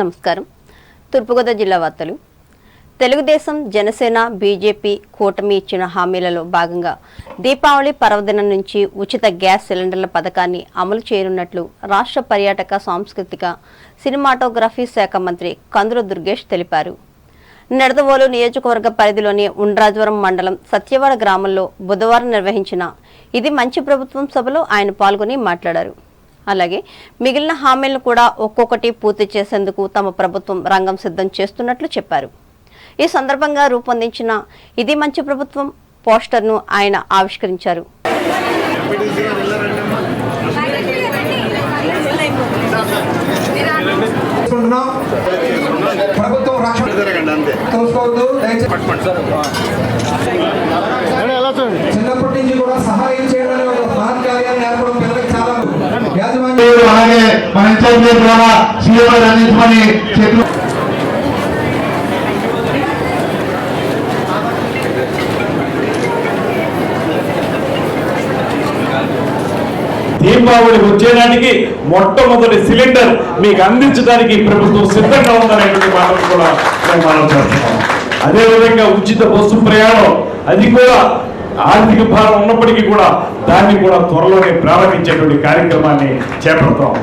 నమస్కారం. తూర్పుగోదావరి జిల్లా వార్తలు. తెలుగుదేశం, జనసేన, బీజేపీ కూటమి ఇచ్చిన హామీలలో భాగంగా దీపావళి పర్వదినం నుంచి ఉచిత గ్యాస్ సిలిండర్ల పథకాన్ని అమలు చేయనున్నట్లు రాష్ట్ర పర్యాటక, సాంస్కృతిక, సినిమాటోగ్రఫీ శాఖ మంత్రి కందుల దుర్గేష్ తెలిపారు. నిడదవోలు నియోజకవర్గ పరిధిలోని ఉండ్రాజవరం మండలం సత్యవాడ గ్రామంలో బుధవారం నిర్వహించిన ఇది మంచి ప్రభుత్వం సభలో ఆయన పాల్గొని మాట్లాడారు. అలాగే మిగిలిన హామీలను కూడా ఒక్కొక్కటి పూర్తి చేసేందుకు తమ ప్రభుత్వం రంగం సిద్ధం చేస్తున్నట్లు చెప్పారు. ఈ సందర్భంగా రూపొందించిన ఇది మంచి ప్రభుత్వం పోస్టర్ను ఆయన ఆవిష్కరించారు. చిన్నప్పటి నుంచి కూడా సహాయం చేయడం కార్యాన్ని నేర్పడం పిల్లలకి చాలా అలాగే మన ఇన్ఛార్జి ద్వారా సీఎం అందించమని చెప్పి దీపావళి వచ్చేదానికి మొట్టమొదటి సిలిండర్ మీకు అందించడానికి ప్రభుత్వం సిద్ధంగా ఉందనేటువంటి మాటలు కూడా మేము మనం చేస్తున్నాం. అదేవిధంగా ఉచిత బస్సు ప్రయాణం, అది కూడా ఆర్థిక భారం ఉన్నప్పటికీ కూడా దాన్ని కూడా త్వరలోనే ప్రారంభించేటువంటి కార్యక్రమాన్ని చేపడతాం.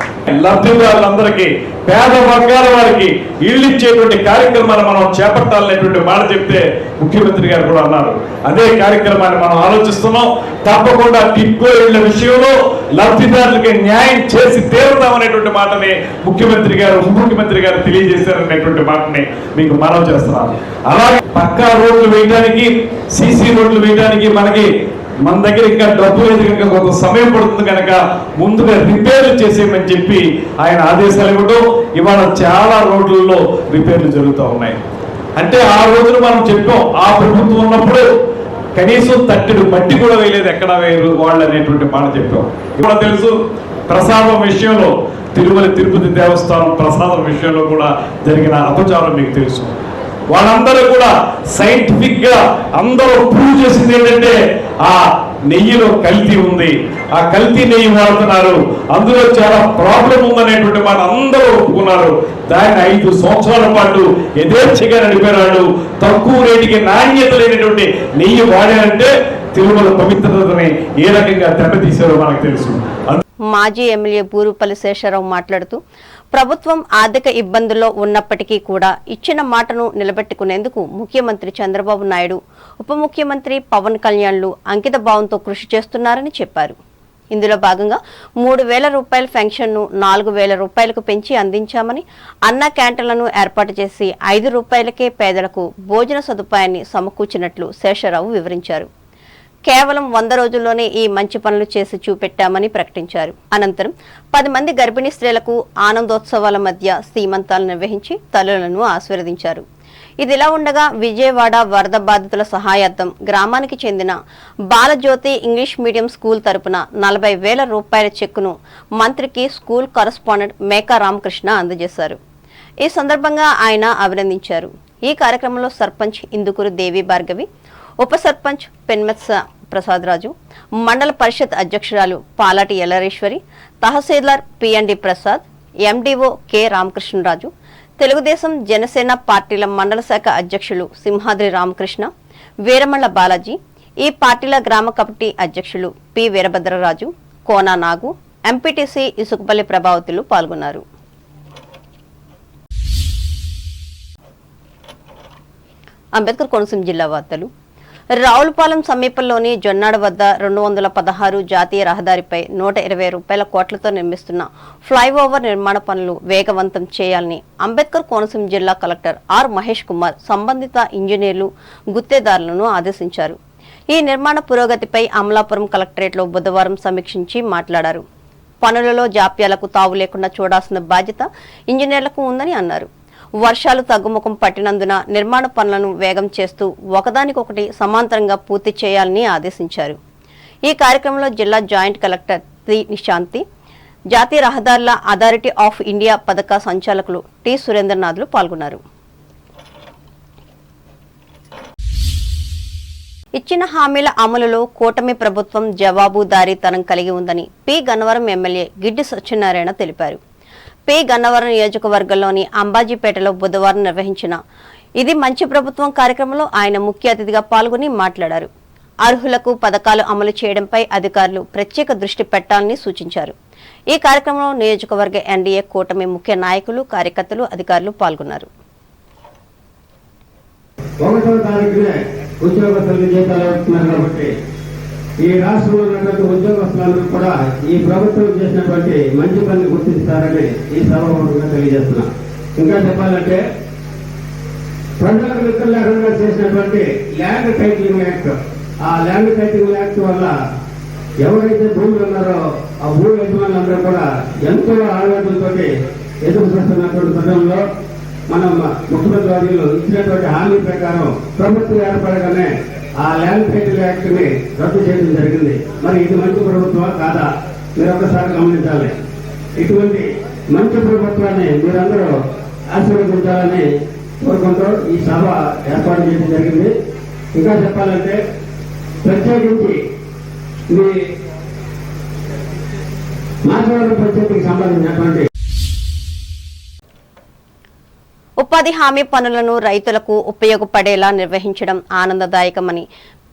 లబ్ధిదారులందరికీ, పేద వర్గాల వారికి ఇళ్ళు ఇచ్చేటువంటి కార్యక్రమాలు మనం చేపట్టాలనేటువంటి మాట చెప్తే ముఖ్యమంత్రి గారు కూడా అన్నారు. అదే కార్యక్రమాన్ని మనం ఆలోచిస్తున్నాం. తప్పకుండా టిడ్కో ఇళ్ల విషయంలో లబ్ధిదారులకి న్యాయం చేసి తీరుతామనేటువంటి మాటని ముఖ్యమంత్రి గారు, ఉప ముఖ్యమంత్రి గారు తెలియజేశారనేటువంటి మాటని మీకు మనవి చేస్తున్నాను. అలాగే పక్కా రోడ్లు వేయడానికి, సీసీ రోడ్లు వేయడానికి మన దగ్గర ఇంకా డబ్బు లేదు కనుక కొంత సమయం పడుతుంది కనుక ముందుగా రిపేర్లు చేసేయమని చెప్పి ఆయన ఆదేశాలు ఇవ్వడం, ఇవాళ చాలా రోడ్లలో రిపేర్లు జరుగుతూ ఉన్నాయి. అంటే ఆ రోజున మనం చెప్పాం, ఆ ప్రభుత్వం ఉన్నప్పుడు కనీసం తట్టెడు మట్టి కూడా వేయలేదు, ఎక్కడ వేయరు వాళ్ళు అనేటువంటి మాట చెప్పాం. ఇప్పుడు తెలుసు, ప్రసాదం విషయంలో తిరుపతి దేవస్థానం ప్రసాదం విషయంలో కూడా జరిగిన అపచారం మీకు తెలుసు. వాళ్ళందరూ కూడా సైంటిఫిక్ గా అందరూ ప్రూవ్ చేసింది ఏంటంటే ఆ నెయ్యిలో కల్తీ ఉంది, ఆ కల్తీ నెయ్యి వాడుతున్నారు, అందులో చాలా ప్రాబ్లం ఉందనేటువంటి మాట అందరూ ఒప్పుకున్నారు. దాన్ని 5 సంవత్సరాల పాటు యథేచ్ఛగా నడిపారు. తక్కువ రేటుకి నాణ్యత లేనటువంటి నెయ్యి వాడారంటే తిరుమల పవిత్రతని ఏ రకంగా దెబ్బతీశారో మనకు తెలుసు. మాజీ ఎమ్మెల్యే బూరుపల్లి శేషారావు మాట్లాడుతూ ప్రభుత్వం ఆర్థిక ఇబ్బందుల్లో ఉన్నప్పటికీ కూడా ఇచ్చిన మాటను నిలబెట్టుకునేందుకు ముఖ్యమంత్రి చంద్రబాబు నాయుడు, ఉప ముఖ్యమంత్రి పవన్ కళ్యాణ్లు అంకిత భావంతో కృషి చేస్తున్నారని చెప్పారు. ఇందులో భాగంగా 3,000 రూపాయల పెన్షన్ను 4,000 రూపాయలకు పెంచి అందించామని, అన్న క్యాంటీన్లను ఏర్పాటు చేసి 5 రూపాయలకే పేదలకు భోజన సదుపాయాన్ని సమకూర్చినట్లు శేషారావు వివరించారు. కేవలం 100 రోజుల్లోనే ఈ మంచి పనులు చేసి చూపెట్టామని ప్రకటించారు. అనంతరం 10 మంది గర్భిణీ స్త్రీలకు ఆనందోత్సవాల మధ్య సీమంతాలు నిర్వహించి తల్లులను ఆశీర్వదించారు. ఇదిలా ఉండగా విజయవాడ వరద బాధితుల సహాయార్థం గ్రామానికి చెందిన బాలజ్యోతి ఇంగ్లీష్ మీడియం స్కూల్ తరపున 40,000 రూపాయల చెక్కును మంత్రికి స్కూల్ కరస్పాండెంట్ మేకా రామకృష్ణ అందజేశారు. ఈ సందర్భంగా ఆయన అభినందించారు. ఈ కార్యక్రమంలో సర్పంచ్ ఇందుకూరు దేవి భార్గవి, ఉప సర్పంచ్ పెన్మెత్స ప్రసాద్ రాజు, మండల పరిషత్ అధ్యక్షురాలు Palati Ellareswari, tahsildar PND Prasad, MDO K Ramakrishnaraju, Telugu Desam, Janasena పార్టీల మండల శాఖ అధ్యక్షులు సింహాద్రి రామకృష్ణ, వీరమల్ల బాలాజీ, ఈ పార్టీల గ్రామ కమిటీ అధ్యక్షులు పి వీరభద్రరాజు, కోనా నాగు, ఎంపీటీసీ ఇసుకపల్లి ప్రభావతులు పాల్గొన్నారు. అంబేద్కర్ కోనసీమ జిల్లా వార్తలు. రావులపాలెం సమీపంలోని జొన్నాడ వద్ద 216 జాతీయ రహదారిపై 120 కోట్లతో నిర్మిస్తున్న ఫ్లైఓవర్ నిర్మాణ పనులు వేగవంతం చేయాలని అంబేద్కర్ కోనసీమ జిల్లా కలెక్టర్ ఆర్ మహేష్ కుమార్ సంబంధిత ఇంజనీర్లు, గుత్తేదారులను ఆదేశించారు. ఈ నిర్మాణ పురోగతిపై అమలాపురం కలెక్టరేట్లో బుధవారం సమీక్షించి మాట్లాడారు. పనులలో జాప్యాలకు తావు లేకుండా చూడాల్సిన బాధ్యత ఇంజనీర్లకు ఉందని అన్నారు. వర్షాలు తగ్గుముఖం పట్టినందున నిర్మాణ పనులను వేగం చేస్తూ ఒకదానికొకటి సమాంతరంగా పూర్తి చేయాలని ఆదేశించారు. ఈ కార్యక్రమంలో జిల్లా జాయింట్ కలెక్టర్ టి నిశాంతి, జాతీయ రహదారుల అథారిటీ ఆఫ్ ఇండియా పథక సంచాలకులు టి సురేంద్రనాథ్లు పాల్గొన్నారు. ఇచ్చిన హామీల అమలులో కూటమి ప్రభుత్వం జవాబుదారీతనం కలిగి ఉందని పి గన్నవరం ఎమ్మెల్యే గిడ్డి సత్యనారాయణ తెలిపారు. పి గన్నవరం నియోజకవర్గంలోని అంబాజీపేటలో బుధవారం నిర్వహించిన ఇది మంచి ప్రభుత్వం కార్యక్రమంలో ఆయన ముఖ్య అతిథిగా పాల్గొని మాట్లాడారు. అర్హులకు పథకాలు అమలు చేయడంపై అధికారులు ప్రత్యేక దృష్టి పెట్టాలని సూచించారు. ఈ కార్యక్రమంలో నియోజకవర్గ ఎన్డీఏ కూటమి ముఖ్య నాయకులు, కార్యకర్తలు, అధికారులు పాల్గొన్నారు. ఈ రాష్ట్రంలో ఉన్నటువంటి ఉద్యోగస్తులందరూ కూడా ఈ ప్రభుత్వం చేసినటువంటి మంచి పని గుర్తిస్తారని ఈ సభాముఖంగా తెలియజేస్తున్నా. ఇంకా చెప్పాలంటే ప్రజలకు లెక్కలు లేకుండా చేసినటువంటి ల్యాండ్ టైటిలింగ్ యాక్ట్, ఆ ల్యాండ్ టైటిలింగ్ యాక్ట్ వల్ల ఎవరైతే భూములు ఉన్నారో ఆ భూ యజమానులందరూ కూడా ఎంతో ఆవేదనతో ఎదురు చూస్తున్నటువంటి సమయంలో మనం ముఖ్యమంత్రి వర్యులు ఇచ్చినటువంటి హామీ ప్రకారం ప్రభుత్వం ఏర్పడగానే ఆ ల్యాండ్ టైటిల్ యాక్ట్ ని రద్దు చేయడం జరిగింది. మరి ఇది మంచి ప్రభుత్వం కాదా? మీరు ఒక్కసారి గమనించాలి. ఇటువంటి మంచి ప్రభుత్వాన్ని మీరందరూ ఆశీర్వదించాలని కోరుకుంటూ ఈ సభ ఏర్పాటు చేయడం జరిగింది. ఇంకా చెప్పాలంటే ప్రత్యేకించి మీ మాట్లాడే పంచాయతీకి సంబంధించినటువంటి ఉపాధి హామీ పనులను రైతులకు ఉపయోగపడేలా నిర్వహించడం ఆనందదాయకమని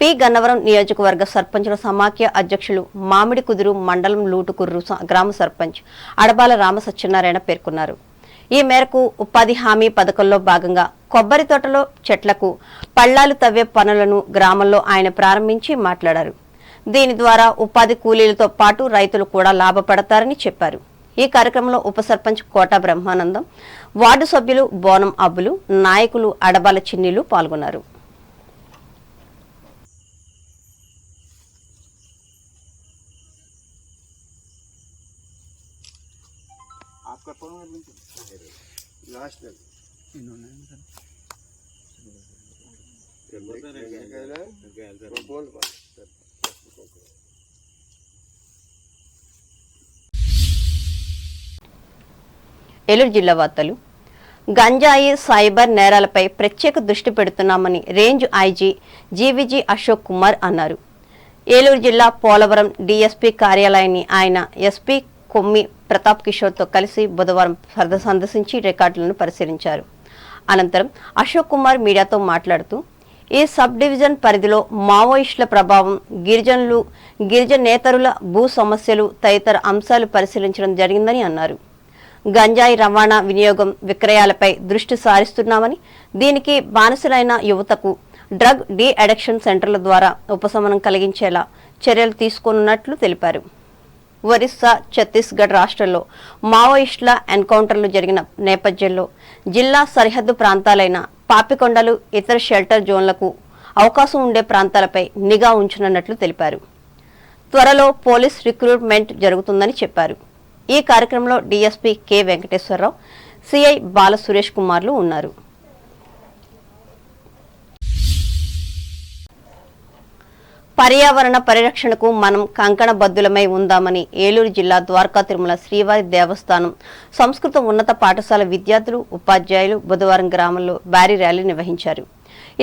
పి గన్నవరం నియోజకవర్గ సర్పంచుల సమాఖ్య అధ్యక్షులు మామిడి కుదురు మండలం లూటుకుర్రు గ్రామ సర్పంచ్ అడబాల రామసత్యనారాయణ పేర్కొన్నారు. ఈ మేరకు ఉపాధి హామీ పథకంలో భాగంగా కొబ్బరి తోటలో చెట్లకు పళ్లాలు తవ్వే పనులను గ్రామంలో ఆయన ప్రారంభించి మాట్లాడారు. దీని ద్వారా ఉపాధి కూలీలతో పాటు రైతులు కూడా లాభపడతారని చెప్పారు. ఈ కార్యక్రమంలో ఉప సర్పంచ్ కోట బ్రహ్మానందం, వార్డు సభ్యులు బోనం అబ్బులు, నాయకులు అడబాల చిన్నీలు పాల్గొన్నారు. ఏలూరు జిల్లా వార్తలు. గంజాయి, సైబర్ నేరాలపై ప్రత్యేక దృష్టి పెడుతున్నామని range IG GVG Ashok Kumar అన్నారు. ఏలూరు జిల్లా పోలవరం డీఎస్పీ కార్యాలయాన్ని ఆయన ఎస్పీ కొమ్మి ప్రతాప్ కిషోర్తో కలిసి బుధవారం సందర్శించి రికార్డులను పరిశీలించారు. అనంతరం అశోక్ కుమార్ మీడియాతో మాట్లాడుతూ ఈ సబ్ డివిజన్ పరిధిలో మావోయిస్టుల ప్రభావం, గిరిజనేతరుల భూ సమస్యలు తదితర అంశాలు పరిశీలించడం జరిగిందని అన్నారు. గంజాయి రవాణా, వినియోగం, విక్రయాలపై దృష్టి సారిస్తున్నామని, దీనికి బానిసలైన యువతకు డ్రగ్ డీ అడిక్షన్ సెంటర్ల ద్వారా ఉపశమనం కలిగించేలా చర్యలు తీసుకోనున్నట్లు తెలిపారు. ఒరిస్సా, ఛత్తీస్గఢ్ రాష్ట్రాల్లో మావోయిస్టుల ఎన్కౌంటర్లు జరిగిన నేపథ్యంలో జిల్లా సరిహద్దు ప్రాంతాలైన పాపికొండలు, ఇతర షెల్టర్ జోన్లకు అవకాశం ఉండే ప్రాంతాలపై నిఘా ఉంచనున్నట్లు తెలిపారు. త్వరలో పోలీస్ రిక్రూట్మెంట్ జరుగుతుందని చెప్పారు. ఈ కార్యక్రమంలో డీఎస్పీ కె వెంకటేశ్వరరావు, సిఐ బాల సురేష్ కుమార్లు ఉన్నారు. పర్యావరణ పరిరక్షణకు మనం కంకణబద్దులమై ఉందామని ఏలూరు జిల్లా ద్వారకా తిరుమల శ్రీవారి దేవస్థానం సంస్కృత ఉన్నత పాఠశాల విద్యార్థులు, ఉపాధ్యాయులు బుధవారం గ్రామంలో భారీ ర్యాలీ నిర్వహించారు.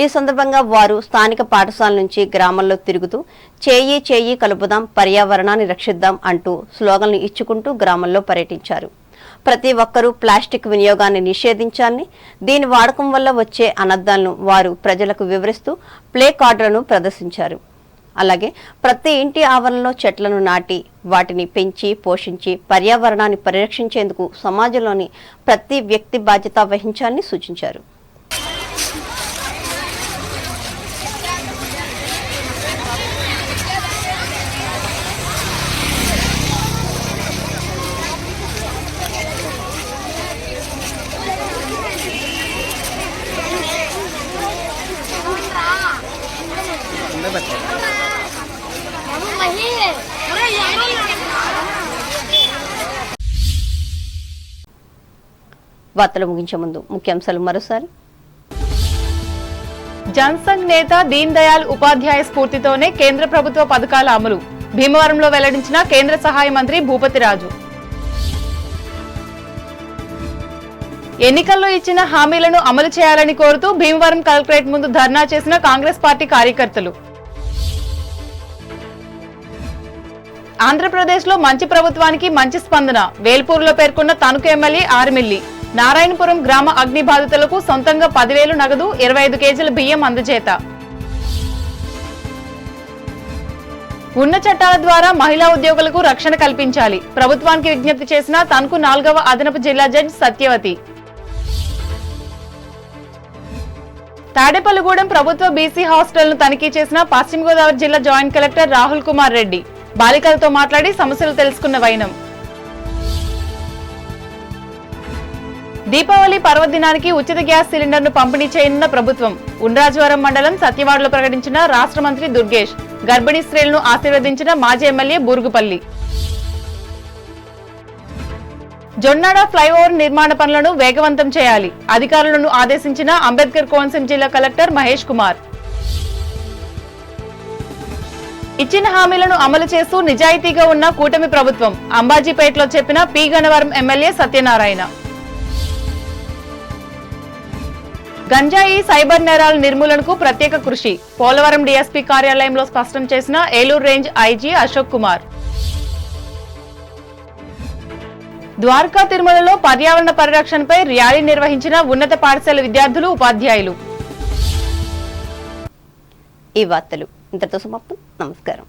ఈ సందర్భంగా వారు స్థానిక పాఠశాల నుంచి గ్రామంలో తిరుగుతూ చేయి చేయి కలుపుదాం, పర్యావరణాన్ని రక్షిద్దాం అంటూ స్లోగన్లు ఇచ్చుకుంటూ గ్రామంలో పర్యటించారు. ప్రతి ఒక్కరూ ప్లాస్టిక్ వినియోగాన్ని నిషేధించాలని, దీని వాడకం వల్ల వచ్చే అనర్థాలను వారు ప్రజలకు వివరిస్తూ ప్లే కార్డులను ప్రదర్శించారు. అలాగే ప్రతి ఇంటి ఆవరణలో చెట్లను నాటి వాటిని పెంచి పోషించి పర్యావరణాన్ని పరిరక్షించేందుకు సమాజంలోని ప్రతి వ్యక్తి బాధ్యత వహించాలని సూచించారు. వార్తలు ముగించే ముందు ముఖ్యాంశాలు మరోసారి. జనసంఘ్ నేత దీన్ దయాళ్ ఉపాధ్యాయ స్ఫూర్తితోనే కేంద్ర ప్రభుత్వ పథకాల అమలు, భీమవరంలో వెల్లడించిన కేంద్ర సహాయ మంత్రి భూపతి రాజు. ఎన్నికల్లో ఇచ్చిన హామీలను అమలు చేయాలని కోరుతూ భీమవరం కలెక్టరేట్ ముందు ధర్నా చేసిన కాంగ్రెస్ పార్టీ కార్యకర్తలు. ఆంధ్రప్రదేశ్లో మంచి ప్రభుత్వానికి మంచి స్పందన. వేల్పూరులో పేర్కొన్న తణుకు ఎమ్మెల్యే ఆర్మిల్లి. నారాయణపురం గ్రామ అగ్ని బాధితులకు సొంతంగా 10,000 నగదు, 25 కేజీల బియ్యం అందజేత. ఉన్న చట్టాల ద్వారా మహిళా ఉద్యోగులకు రక్షణ కల్పించాలి. ప్రభుత్వానికి విజ్ఞప్తి చేసిన తణుకు 4వ అదనపు జిల్లా జడ్జి సత్యవతి. తాడేపల్లిగూడెం ప్రభుత్వ బీసీ హాస్టల్ ను తనిఖీ చేసిన పశ్చిమ గోదావరి జిల్లా జాయింట్ కలెక్టర్ రాహుల్ కుమార్ రెడ్డి. బాలికలతో మాట్లాడి సమస్యలు తెలుసుకున్న వైనం. దీపావళి పర్వదినానికి ఉచిత గ్యాస్ సిలిండర్ ను పంపిణీ చేయనున్న ప్రభుత్వం. ఉండ్రాజవరం మండలం సత్యవాడలో ప్రకటించిన రాష్ట్ర మంత్రి దుర్గేష్. గర్భిణీ స్త్రీలను ఆశీర్వదించిన మాజీ ఎమ్మెల్యే బూరుగుపల్లి. జొన్నాడ ఫ్లైఓవర్ నిర్మాణ పనులను వేగవంతం చేయాలి. అధికారులను ఆదేశించిన అంబేద్కర్ కోనసీమ జిల్లా కలెక్టర్ మహేష్ కుమార్. ఇచ్చిన హామీలను అమలు చేస్తూ నిజాయితీగా ఉన్న కూటమి ప్రభుత్వం. అంబాజీపేటలో చెప్పిన పి గన్నవరం ఎమ్మెల్యే సత్యనారాయణ. గంజాయి, సైబర్ నేరాల నిర్మూలనకు ప్రత్యేక కృషి. పోలవరం డీఎస్పీ కార్యాలయంలో స్పష్టం చేసిన ఏలూరు రేంజ్ ఐజీ అశోక్ కుమార్. ద్వారకా తిరుమలలో పర్యావరణ పరిరక్షణపై ర్యాలీ నిర్వహించిన ఉన్నత పాఠశాల విద్యార్థులు, ఉపాధ్యాయులు. ఈ వార్తలు ఇంతటితో సమాప్తం. నమస్కారం.